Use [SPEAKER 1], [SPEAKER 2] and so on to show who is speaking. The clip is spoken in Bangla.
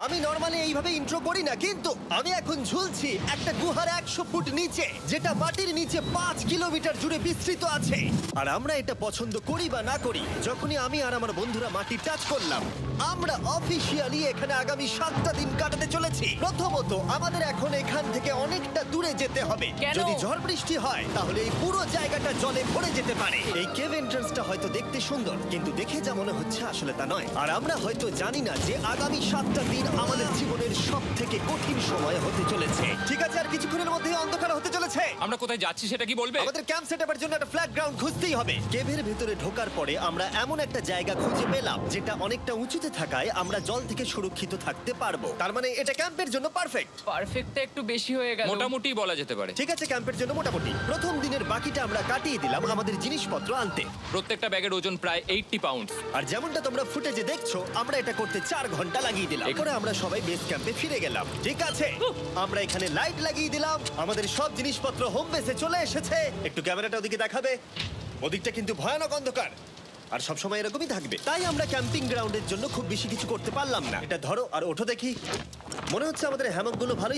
[SPEAKER 1] আমি নর্মালি এইভাবে ইন্ট্রো করি না, কিন্তু আমি এখন ঝুলছি একটা গুহার 100 ফুট নিচে, যেটা মাটির নিচে 5 কিলোমিটার জুড়ে বিস্তৃত আছে। আর আমরা এটা পছন্দ করি বা না করি, যখনই আমি আর আমার বন্ধুরা মাটি টাচ করলাম, আমরা অফিসিয়ালি এখানে আগামী 7টা দিন কাটাতে চলেছি। প্রথমত, আমাদের এখন এখান থেকে অনেকটা দূরে যেতে হবে।
[SPEAKER 2] কেন?
[SPEAKER 1] যদি ঝড় বৃষ্টি হয় তাহলে এই পুরো জায়গাটা জলে ভরে যেতে পারে। এই কেভ এন্ট্রান্সটা হয়তো দেখতে সুন্দর, কিন্তু দেখে যা মনে হচ্ছে আসলে তা নয়। আর আমরা হয়তো জানি না যে আগামী 7টা দিন আমাদের জীবনের সব থেকে কঠিন সময় হতে চলেছে। ঠিক আছে, আর কিছুক্ষণের মধ্যেই অন্ধকার হতে চলেছে।
[SPEAKER 3] আমরা কোথায় যাচ্ছি সেটা কি বলবে?
[SPEAKER 1] আমাদের ক্যাম্প সেটআপের জন্য একটা ফ্ল্যাট গ্রাউন্ড খুঁজতেই হবে। কেভের ভেতরে ঢোকার পরে আমরা এমন একটা জায়গা খুঁজে পেলাম যেটা অনেকটা উঁচুতে থাকায় আমরা জল থেকে সুরক্ষিত থাকতে পারবো। তার মানে এটা ক্যাম্পের জন্য পারফেক্ট।
[SPEAKER 2] পারফেক্টটা একটু বেশি হয়ে গেল।
[SPEAKER 3] মোটামুটি বলা যেতে পারে।
[SPEAKER 1] ঠিক আছে, ক্যাম্পের জন্য মোটামুটি। প্রথম দিনের বাকিটা আমরা কাটিয়ে দিলাম আমাদের জিনিসপত্র আনতে।
[SPEAKER 3] প্রত্যেকটা ব্যাগের ওজন প্রায় 80 পাউন্ড।
[SPEAKER 1] আর যেমনটা তোমরা ফুটেজে দেখছো, আমরা এটা করতে 4 ঘন্টা লাগিয়ে দিলাম। এরপরে আমরা সবাই বেস ক্যাম্পে ফিরে গেলাম। ঠিক আছে, আমরা এখানে লাইট লাগিয়ে দিলাম। আমাদের সব জিনিসপত্র হোম বেসে চলে এসেছে। একটু ক্যামেরাটা ওদিকে দেখাবে? ওদিকটা কিন্তু ভয়ানক অন্ধকার, আর সব সময় এরকমই থাকবে। তাই আমরা ক্যাম্পিং গ্রাউন্ডের জন্য খুব বেশি কিছু করতে পারলাম না। এটা ধরো আর ওঠো দেখি। মনে হচ্ছে আমাদের হ্যামকগুলো ভালোই